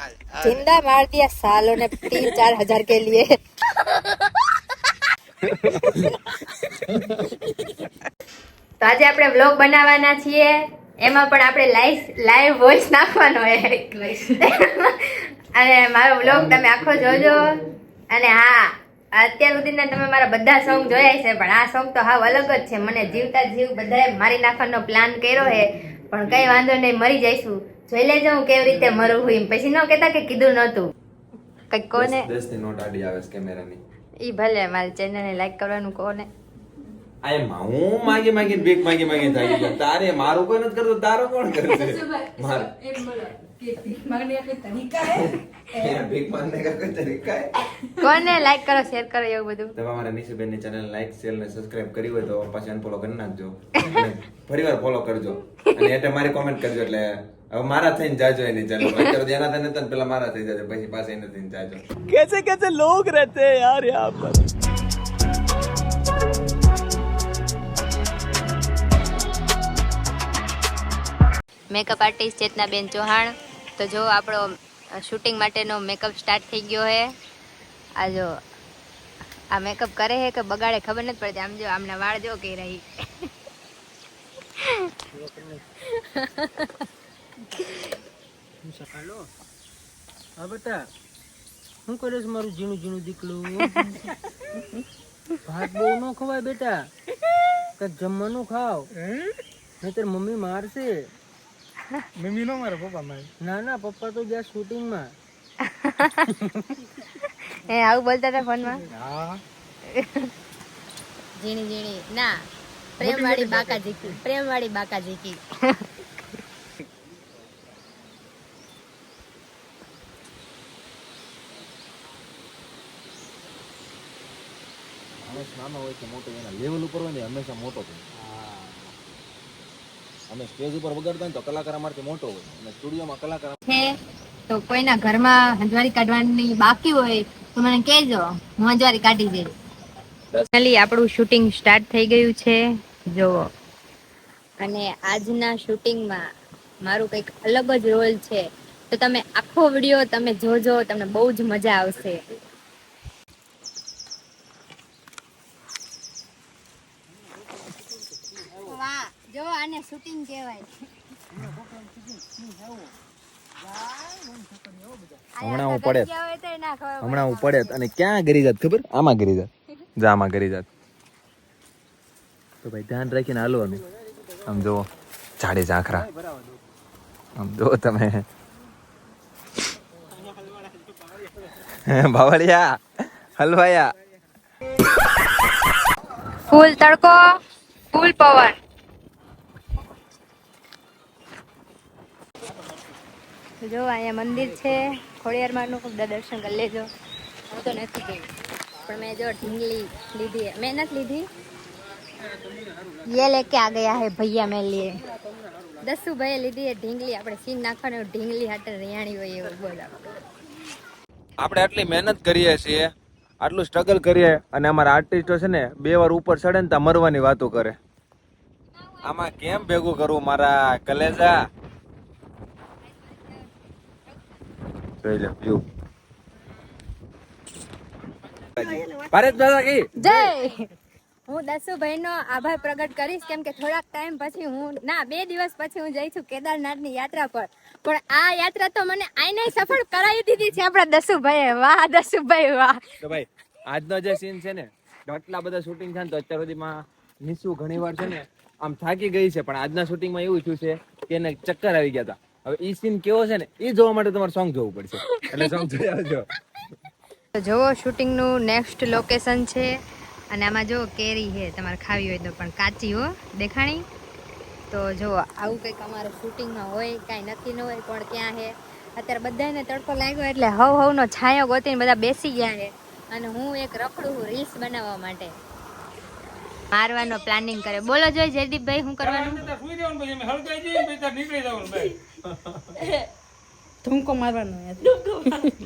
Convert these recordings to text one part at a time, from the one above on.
जिंदा मार दिया सालों ने 3-4 हजार के लिए। તો આજે આપણે વ્લોગ બનાવવાના છીએ, એમાં પણ આપણે લાઈવ વોઇસ નાખવાનો અને મારો વ્લોગ તમે આખો જોજો. અને હા, અત્યાર સુધીના તમે મારા બધા સોંગ જોયા છે, પણ આ સોંગ તો હાવ અલગ જ છે. મને જીવતા જીવ બધાએ મારી નાખવાનો પ્લાન કર્યો છે, પણ કઈ વાંધો નહીં, મરી જઈશું. જોઈ લેજો હું કેવી રીતે મરું હું, પછી ન કહેતા કે કીધું નહોતું. કઈ કોને 10 ની નોટ આડી આવે છે કેમેરાની. ઈ ભલે મારી ચેનલને લાઈક કરવાનું કોને. આય હું માગી ભીખ માગી થાકી ગયો. તારે મારું કોઈ નથી કરતું, તારો કોણ કરશે? માર एक बोला कि भीख मांगने का कोई तरीका है? ભીખ માંગને કા કોઈ તરીકા હે? કોને લાઈક કરો, શેર કરો, એવું બધું. તમે અમારા નિશીબેન ની ચેનલ લાઈક શેર ને સબસ્ક્રાઇબ કરી હોય તો પાછી અનફોલો કરી નાખજો, અને ફરીવાર ફોલો કરજો, અને એટલે મારી કોમેન્ટ કરજો. એટલે હવે મારા થઈને જાજો એની ચેનલ પર. અત્યારે જેના થઈને નતા પેલા મારા થઈ જાજો, પછી પાછા એને થઈને જાજો. कैसे कैसे लोग रहते हैं यार यहाँ पर. મેકઅપ આર્ટિસ્ટ ચેતનાબેન ચૌહાણ. તો જો આપણો શૂટિંગ માટેનો મેકઅપ સ્ટાર્ટ થઈ ગયો છે. આ જો આ મેકઅપ કરે છે કે બગાડે ખબર નથી પડતી. આમ જો આમના વાળ જો કે રહી. હાલો હા બેટા, શું કરે છે મારું ઝીણું ઝીણું દીકલું? ભાત બહુ ન ખવાય બેટા, કઈક જમવાનું ખાવ, નહીતર મમ્મી મારશે. મમ્મી નો મારે, પપ્પા મારે. ના ના, પપ્પા તો ગયા શૂટિંગ માં. એ આવું બોલતા હતા ફોનમાં. હા, ઝીણી ઝીણી ના, પ્રેમવાળી બાકા ઝીકી, પ્રેમવાળી બાકા ઝીકી. નાનો હોય કે મોટો, એના લેવલ ઉપર હોય ને હંમેશા મોટો થાય. અમે સ્ટેજ ઉપર વગાડતા ને તો કલાકાર અમારથી મોટો હોય, અને સ્ટુડિયોમાં કલાકાર છે. તો કોઈના ઘરમાં હંજવારી કાઢવાની બાકી હોય તો મને કહેજો, હું હંજવારી કાઢી દઈશ. ફાઇનલી આપણું શૂટિંગ સ્ટાર્ટ થઈ ગયું છે જુઓ. અને આજના શૂટિંગમાં મારું કંઈક અલગ જ રોલ છે, તો તમે આખો વિડીયો તમે જોજો, તમને બહુ જ મજા આવશે. વાહ, જો આને શૂટિંગ કહેવાય. હમણાં હું પડે અને ક્યાં ગરી જાત ખબર? આમાં ગરી જાત, જા આમાં ગરી જાત. તો ભાઈ ધ્યાન રાખીને હાલવાનું. આમ જુઓ, જાડે ઝાંખરા, આમ જુઓ તમે. બાવળિયા હલવાયા. ફૂલ તડકો, ફૂલ પવન. જો અહીંયા મંદિર છે ખોડિયારમાંનું, બધા દર્શન કરી લેજો. હું તો નથી ગઈ, પણ મેં જો ઢીંગલી લીધી. મેં નથી લીધી, ये लेके आ गया है भैया मेरे लिए. દસુ ભાઈએ લીધી है ઢીંગલી. આપણે સીન નાખવાનું, ઢીંગલી હાટે રિયાણી હોય એવું બોલો. આપણે આટલી મહેનત કરીએ છીએ, આટલું સ્ટ્રગલ કરીએ, અને અમારા આર્ટિસ્ટો છે ને 2 વાર ઉપર ચડે ને ત્યાં મરવાની વાતો કરે. આમાં કેમ ભેગું કરવું મારા કલેજા? જોઈ લે વ્યૂ. ભારત માતા કી જય. હું દસુભાઈનો આભાર પ્રગટ કરીશ, કેમ કે થોડાક ટાઈમ પછી હું 2 દિવસ પછી હું જઈ છું કેદારનાથની યાત્રા પર. પણ આ યાત્રા તો મને આઈને સફળ કરાવી દીધી છે આપણા દસુભાઈએ. વાહ દસુભાઈ વાહ. તો ભાઈ આજનો જે સીન છે ને, આટલા બધા શૂટિંગ થાય ને તો અત્યાર સુધીમાં નિશુ ઘણી વાર છે ને આમ થાકી ગઈ છે, પણ આજના શૂટિંગમાં એવું થયું છે કે એને ચક્કર આવી ગયા હતા. હવે ઈ સીન કેવો છે ને એ જોવા માટે તમારે સોંગ જોવું પડશે, એટલે સોંગ જોઈ આવજો. તો જોવો શૂટિંગનું નેક્સ્ટ લોકેશન છે, અને આમાં જો કેરી છે, તમારે ખાવી હોય તો, પણ કાચી હો દેખાણી. તો જો આવું કંઈક અમારે શૂટિંગમાં હોય, કાંઈ નક્કી ન હોય પણ ક્યાં છે. અત્યારે બધાને તડકો લાગ્યો એટલે હવનો છાંયો ગોતીને બધા બેસી ગયા છે, અને હું એક રખડું રીલ્સ બનાવવા માટે. મારવાનો પ્લાનિંગ કરે. બોલો જોઈ જયદીપભાઈ શું કરવાનું? ધૂમકો મારવાનો,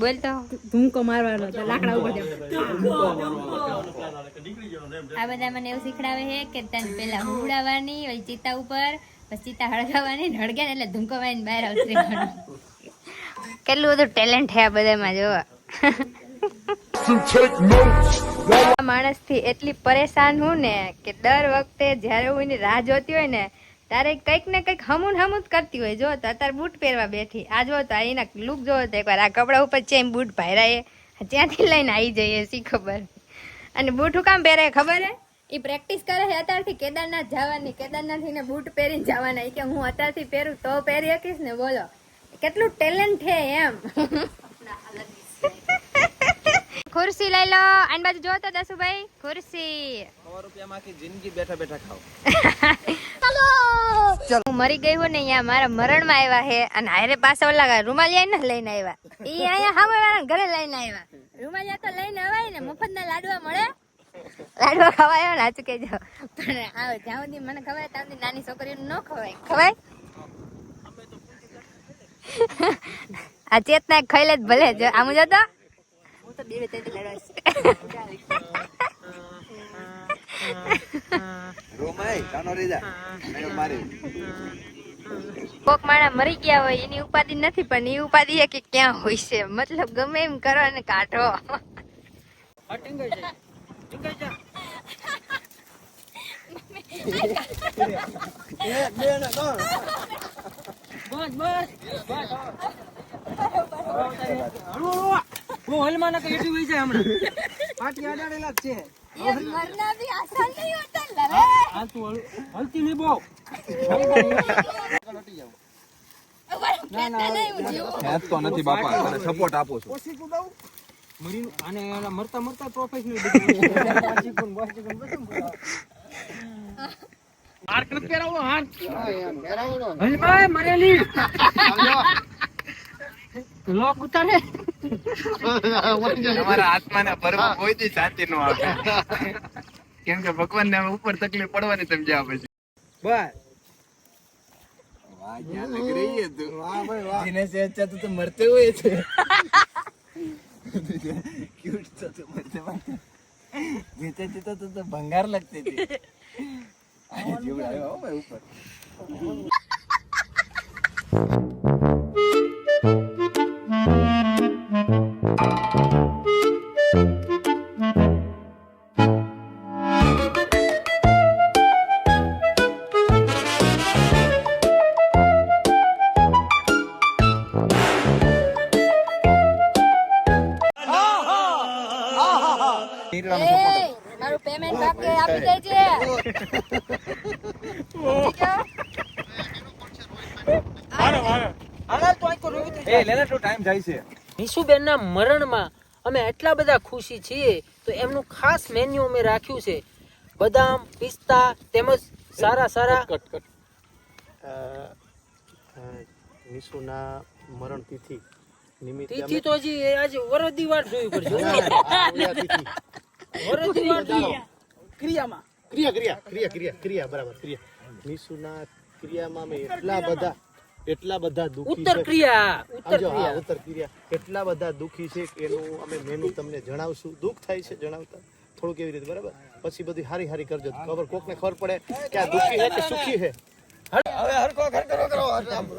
બોલ તો. ધૂમકો મારવાનો, લાકડા ઉપર આ બધા મને એવું શીખડાવે છે કે તને પેલા ઉડાવવાની હોય ચિતા ઉપર, પછી ચિતા હળગાવવાની, હળગે એટલે ધૂમકો મારીને બહાર આવશે. કેટલું બધું ટેલેન્ટ છે આ બધામાં જો માણસ થી એટલી પરેશાન હું ને કે દર વખતે જયારે હું એની રાહ જોતી હોય ને તારે કંઈક ને કંઈક હમું જ કરતી હોય. જો તો અત્યારે બૂટ પહેરવા બેઠી આ જો તો એના લુક જો તો એકવાર આ કપડા ઉપર ચેમ બૂટ પહેરાય ત્યાંથી લઈને આવી જઈએ શી ખબર. અને બૂટ હું કામ પહેરે ખબર હે એ પ્રેક્ટિસ કરે છે અત્યારથી કેદારનાથ જવાની. કેદારનાથ ને બૂટ પહેરીને જવાના કે હું અત્યારથી પહેરું તો પહેરી શકીશ ને. બોલો કેટલું ટેલેન્ટ છે એમ. ખુરશી લઈ લો આની બાજુ જો તો દસુભાઈ ખુરશી 100 રૂપિયામાં આખી જિંદગી બેઠા બેઠા ખાઓ. હું મરી ગઈ હું ને અહીંયા મારા મરણમાં આવ્યા છે અને હારે પાસે ઓલા રૂમાલિયા ને લઈને આવ્યા. ઈ અહીંયા સામે વાળા ઘરે લઈને આવ્યા. રૂમાલિયા તો લઈને અવાય ને મફતના લાડવા મળે. લાડવા ખવાય ને આચું કહેજો પણ આવ જ્યાં સુધી મને ખવાય ત્યાં સુધી નાની છોકરીનું ન ખવાય. ખવાય આ ચેતના ખાઈ લે ભલે જો આમ જતો હું તો બે લડવાશ. કોક માણા મરી ગયા હોય એની ઉપાધિ નથી પણ એ ઉપાધિ કે ક્યાં હોય છે. મતલબ ગમે એમ કરો અને કાઢો. તો નથી બાપા તને સપોર્ટ આપું છું. મરતા મરતા પ્રોફેશનલ મરેલી લોક ઉતારે તમારા આત્માને ભરવા કોઈથી શાંતિ ન આપે કેમ કે ભગવાનને ઉપર તકલીફ પડવાની સમજ્યા આપે છે. બસ વાહ ક્યાં લગ રહી है तू वाह भाई वाह जीने से अच्छा तो मरते हुए थे क्यूट तो तू मरते मरते जीते जीते तो भंगार लगते थे जीव आया हो भाई ऊपर મારું પેમેન્ટ બાકી આપી દેજે. નિશુબેન ના મરણમાં અમે એટલા બધા ખુશી છીએ તો એમનું ખાસ મેન્યુ અમે રાખ્યું છે. બદામ પિસ્તા તેમજ સારા સારા નિશુના મરણ તિથિ નિમિત્તે તિથિ તો હજી આજે વરદી વાર જોવી પડશે. વરદી વાર ક્રિયામાં ક્રિયા બરાબર ક્રિયા નિશુના ક્રિયામાં અમે એટલા બધા દુખી ઉત્તર છે. ક્રિયા ઉત્તર ક્રિયા એટલા બધા દુખી છે કે એનું અમે મેનુ તમને જણાવશું. દુઃખ થાય છે જણાવતા થોડુંક એવી રીતે બરાબર. પછી બધી હારી કરજો ખબર કોકને ખબર પડે કે આ દુખી છે કે સુખી છે. હવે હરકો ઘર કરો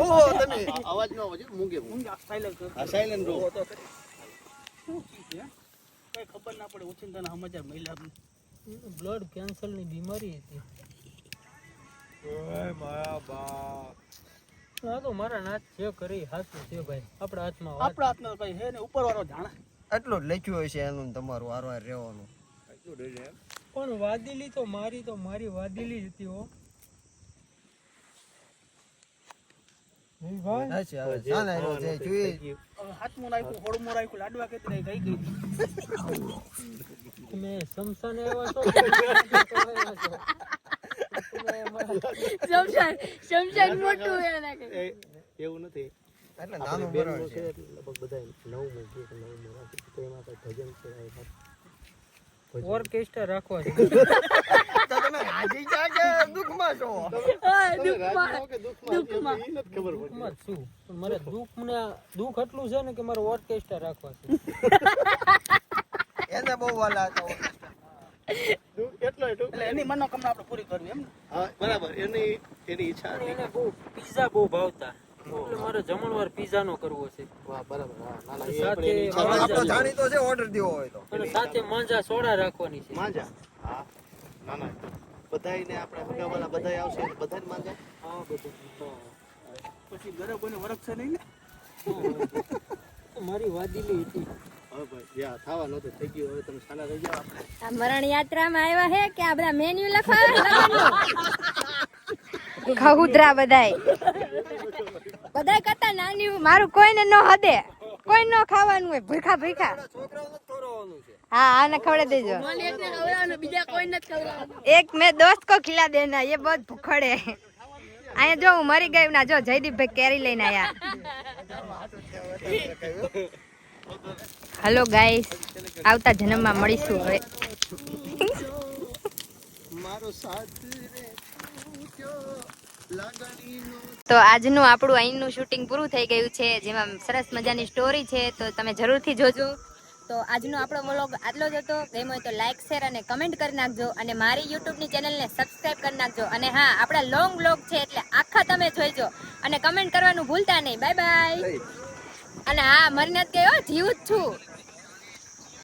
ઓહો તમે અવાજ ન આવજો મૂંગે સાયલેન્ટ રહો તો કઈ ખબર ના પડે ઓચિંતાના સમાચાર મહિલા બ્લડ કેન્સર ની બીમારી હતી. ઓય મારા બાપ આ તો મારા નાથ જે કરી હાચું છે ભાઈ. આપણા હાથમાં ભાઈ હે ને ઉપર વાળો જાણે એટલું જ લખ્યું હોય છે એનું તમારું હારવાર રહેવાનું. પણ વાદીલી તો મારી વાદીલી હતી હો. સાચી આવે છે. ચાલે એનો જે જોઈએ. હાથમું નાખ્યું હોડમું રાખ્યું લાડવા કેતી કઈ ગઈ તમે સમસાને આવ્યા છો શમશાન મોટું એના કે એવું નથી. એટલે નાનું બેન મરણ છે છે. લગભગ બધા 9 રાખી તો એમાં કઈ ભજન છે ઓર્કેસ્ટ્રા રાખવા છે. તો તમે રાજી જા કે દુઃખમાં છો? દુઃખમાં ખબર દુઃખમાં જ છું પણ મારે દુઃખ એટલું છે ને કે મારે ઓર્કેસ્ટ્રા રાખવા છે. એને બહુ વાલા હતા. એટલો એની મનોકામના આપણે પૂરી કરવી એમ. હા બરાબર એની ઈચ્છા હતી. એને બહુ પિઝા બહુ ભાવતા. એટલે મારે જમણવાર pizza નો કરવો છે વાહ બરાબર હા ના ના એ સાથે આપણે એની ઈચ્છા આપણો રાખી. જાણીતો છે ઓર્ડર દેવો હોય તો અને સાથે માંજા સોડા રાખવાની છે માંજા હા ના ના બધાયને આપણે હગાવાલા બધાય આવશે એટલે બધાને માંજા હા બધું પછી ઘરે કોઈને વરખશે નહીં ને મારી વાદીલી હતી હવે ભાઈ યા થવા નહોતું થઈ ગયું હવે તમે સાના રહી જાઓ આપણે આ મરણ યાત્રામાં આવ્યા હે કે આ બધા મેન્યુ લખવા ખહુદરા બધાય બધાય કરતા નાની મારું કોઈને ન હદે કોઈ ન ખાવાનું હોય ભૂખા ભૂખા છોકરાઓને ખવડાવવાનું છે हाँ आना खवड़े दीजो एक मैं दोस्त को खिला देना ये बहुत भूखड़ है आया जो मरी गई ना जो जयदीप भाई कैरी लेने आया हेलो गाइस આવતા જન્મમાં મળીશું હવે મારો સાથ રે લાગણીનો તો આજનું આપણું અહીંનું શૂટિંગ પૂરું થઈ ગયું છે જેમાં સરસ મજાની સ્ટોરી છે તો તમે જરૂરથી જોજો તો આજનો આપણો વ્લોગ આટલો જ હતો ગમ્યો હોય તો લાઈક શેર અને કમેન્ટ કરી નાખજો અને મારી યુટ્યુબની ચેનલને સબસ્ક્રાઇબ કરી નાખજો અને હા આપણા લોંગ વ્લોગ છે એટલે આખા તમે જોઈજો અને કમેન્ટ કરવાનું ભૂલતા નહીં બાય બાય અને હા મરી નથી ગયો જીવ જ છું